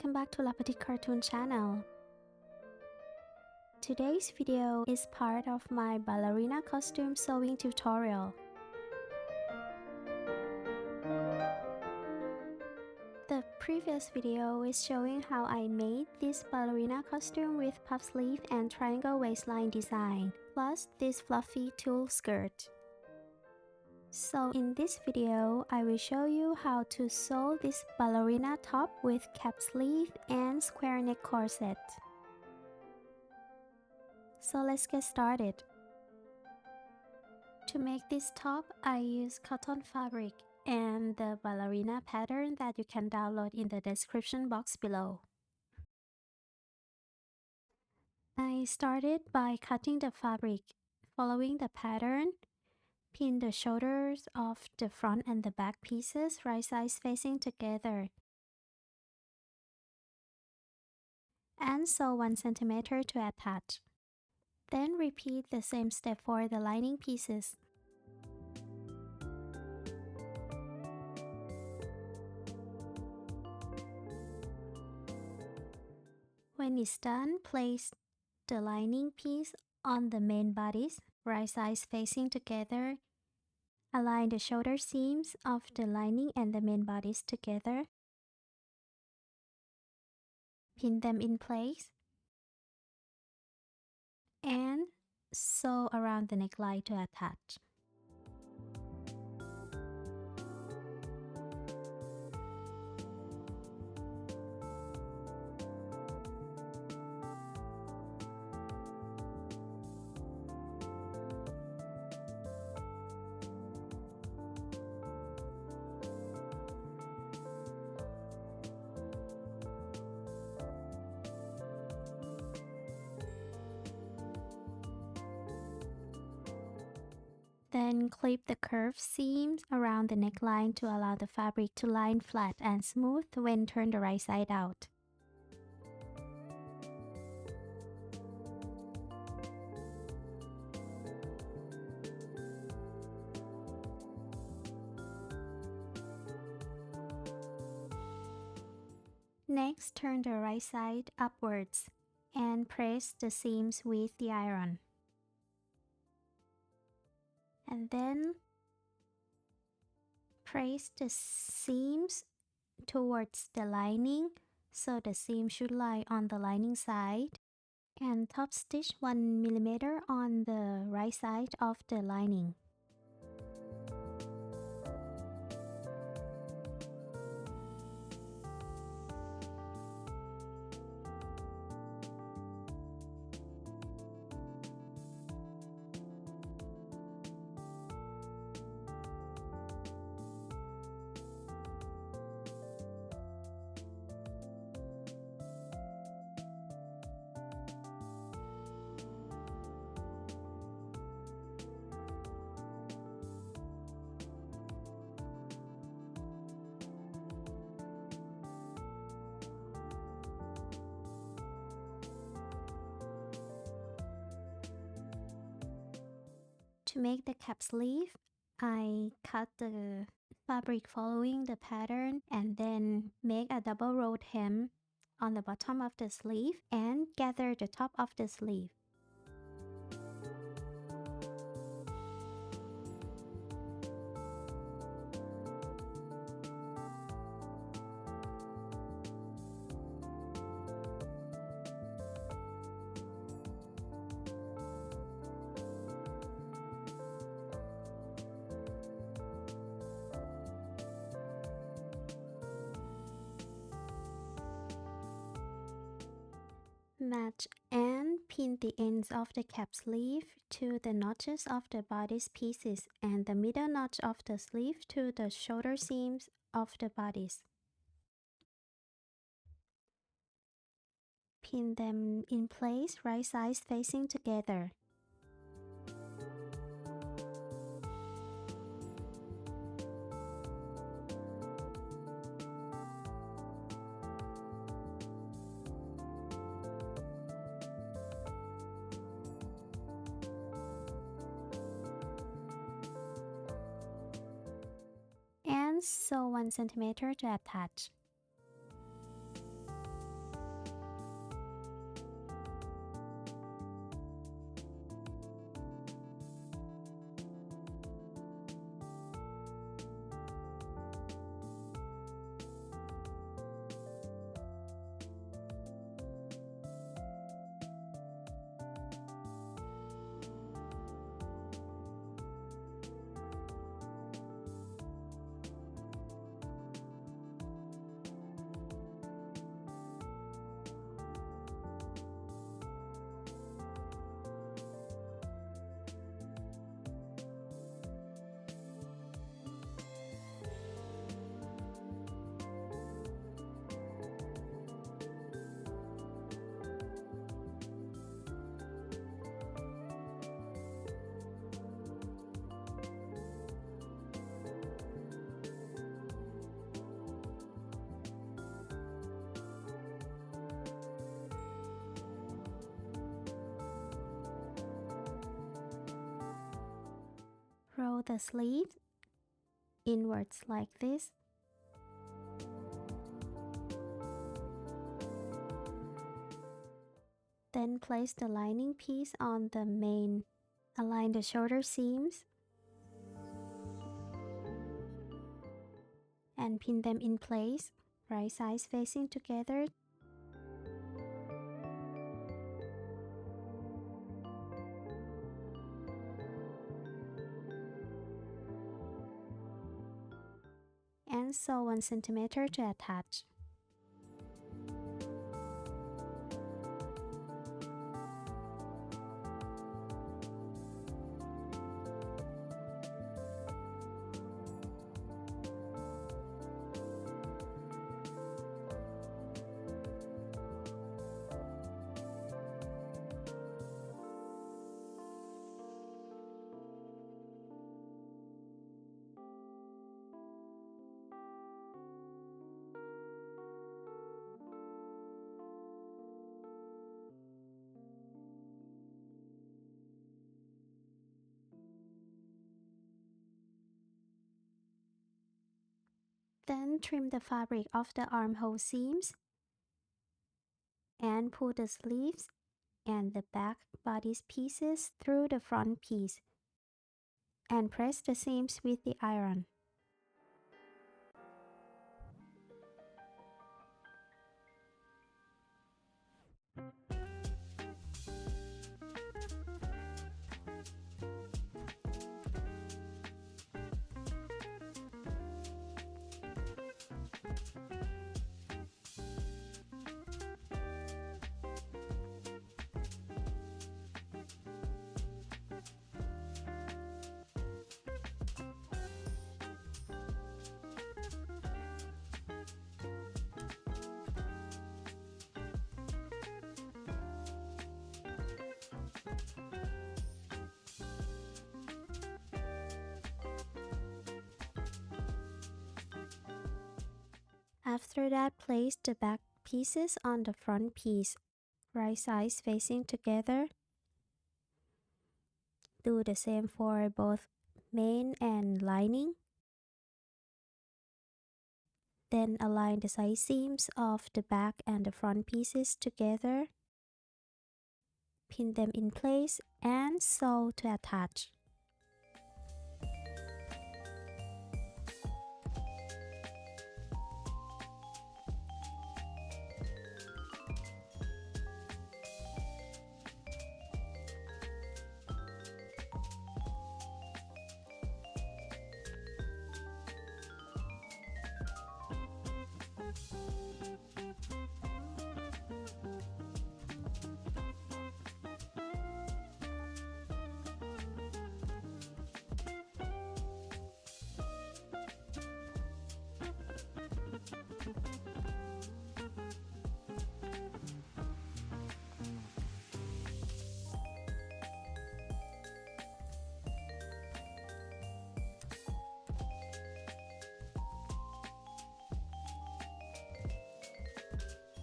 welcome back to La Petite Cartoon channel. Today's video is part of my ballerina costume sewing tutorial. The previous video is showing how I made this ballerina costume with puff sleeve and triangle waistline design, plus this fluffy tulle skirt. So in this video, I will show you how to sew this ballerina top with cap sleeve and square neck corset. So let's get started. To make this top, I use cotton fabric and the ballerina pattern that you can download in the description box below. I started by cutting the fabric, following the pattern. Pin the shoulders of the front and the back pieces right sides facing together. And sew 1 cm to attach. Then repeat the same step for the lining pieces. When it's done, place the lining piece on the main bodice, right sides facing together. Align the shoulder seams of the lining and the main bodice together. Pin them in place. And sew around the neckline to attach. Then clip the curved seams around the neckline to allow the fabric to line flat and smooth when turned the right side out. Next, turn the right side upwards and press the seams with the iron. And then press the seams towards the lining so the seam should lie on the lining side, and top stitch 1 mm on the right side of the lining. To make the cap sleeve, I cut the fabric following the pattern and then make a double row hem on the bottom of the sleeve and gather the top of the sleeve. Match and pin the ends of the cap sleeve to the notches of the bodice pieces and the middle notch of the sleeve to the shoulder seams of the bodice. Pin them in place right sides facing together. And sew 1 cm to attach. Roll the sleeve inwards like this. Then place the lining piece on the main. Align the shoulder seams and pin them in place, right sides facing together. And sew 1 cm to attach. Then trim the fabric of the armhole seams and pull the sleeves and the back bodice pieces through the front piece and press the seams with the iron. After that, place the back pieces on the front piece, right sides facing together. Do the same for both main and lining. Then align the side seams of the back and the front pieces together. Pin them in place and sew to attach.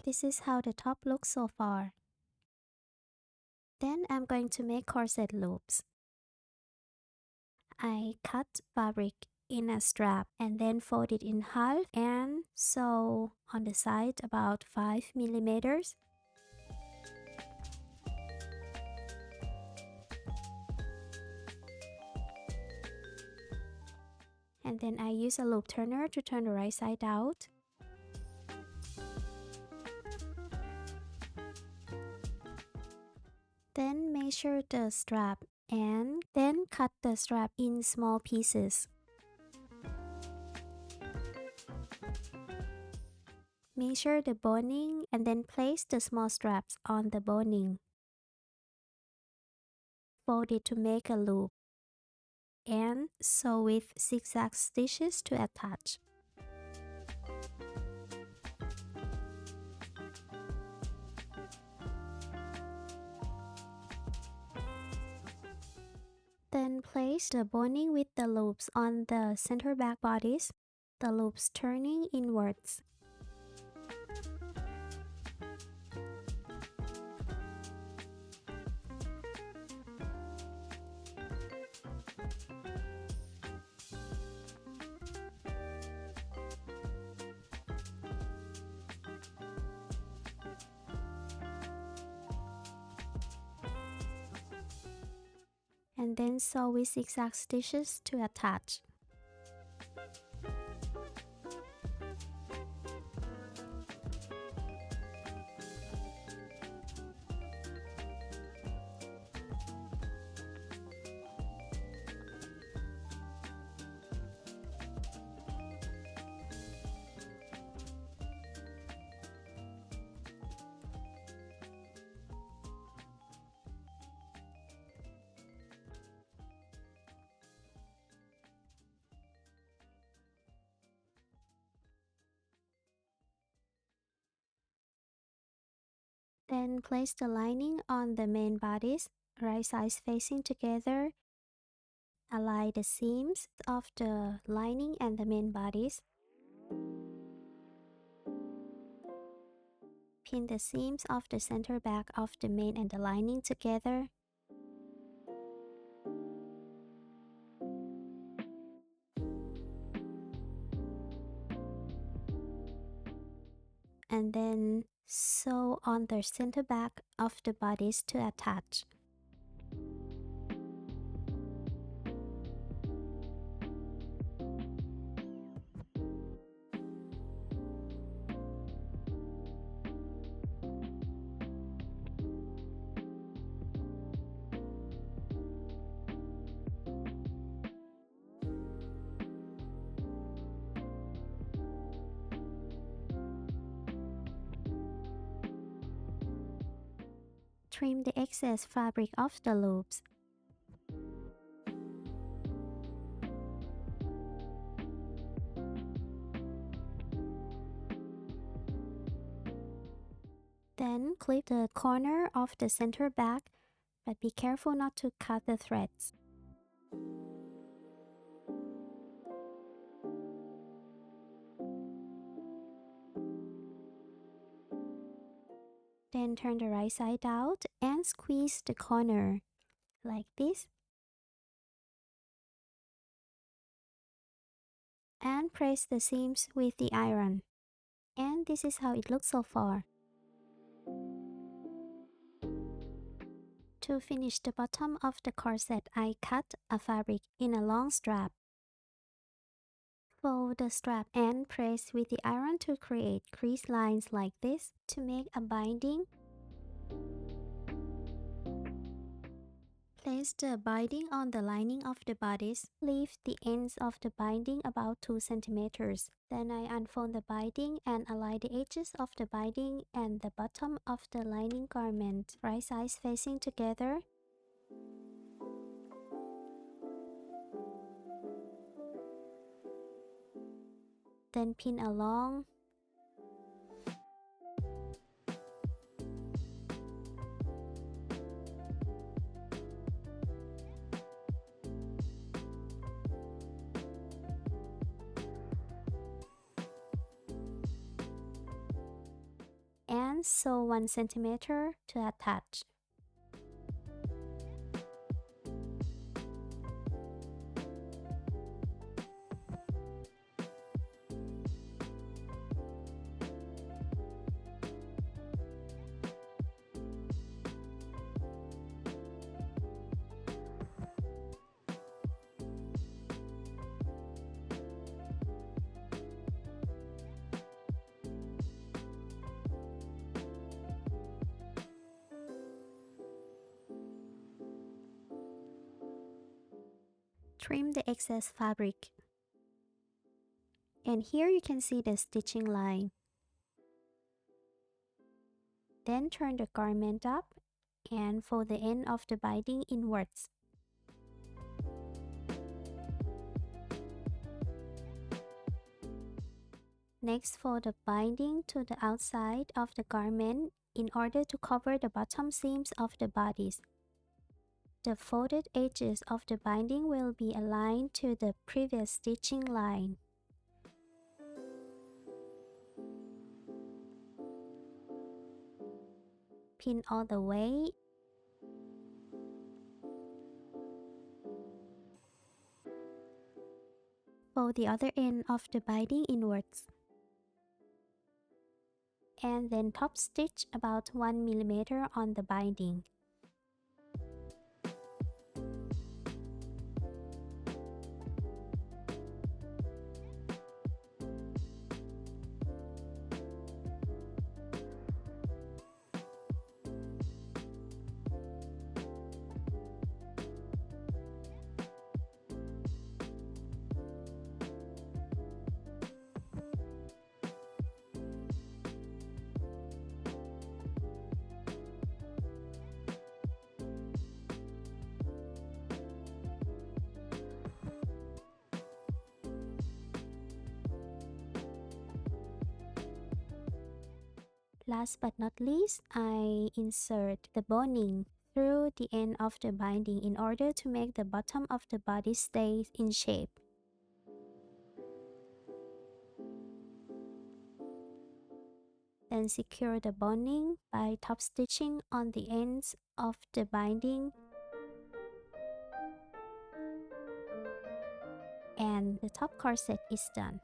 This is how the top looks so far. Then I'm going to make corset loops. I cut fabric in a strap and then fold it in half and sew on the side about 5 millimeters. And then I use a loop turner to turn the right side out. Then measure the strap and then cut the strap in small pieces. Measure the boning and then place the small straps on the boning. Fold it to make a loop and sew with zigzag stitches to attach. Then place the boning with the loops on the center back bodice, the loops turning inwards. and then sew with zigzag stitches to attach. Then place the lining on the main bodice, right sides facing together. Align the seams of the lining and the main bodice. Pin the seams of the center back of the main and the lining together. And then sew on the center back of the bodice to attach. Trim the excess fabric off the loops. Then clip the corner of the center back, but be careful not to cut the threads. Then turn the right side out and squeeze the corner, like this. And press the seams with the iron. And this is how it looks so far. To finish the bottom of the corset, I cut a fabric in a long strap. Fold the strap and press with the iron to create crease lines like this to make a binding. Place the binding on the lining of the bodice. Leave the ends of the binding about 2 cm. Then I unfold the binding and align the edges of the binding and the bottom of the lining garment, right sides facing together. Then pin along. And sew 1 cm to attach. Trim the excess fabric. And here you can see the stitching line. Then turn the garment up and fold the end of the binding inwards. Next, fold the binding to the outside of the garment in order to cover the bottom seams of the bodice. The folded edges of the binding will be aligned to the previous stitching line. Pin all the way. Fold the other end of the binding inwards. And then top stitch about 1 mm on the binding. Last but not least, I insert the boning through the end of the binding in order to make the bottom of the body stay in shape. Then secure the boning by top stitching on the ends of the binding, and the top corset is done.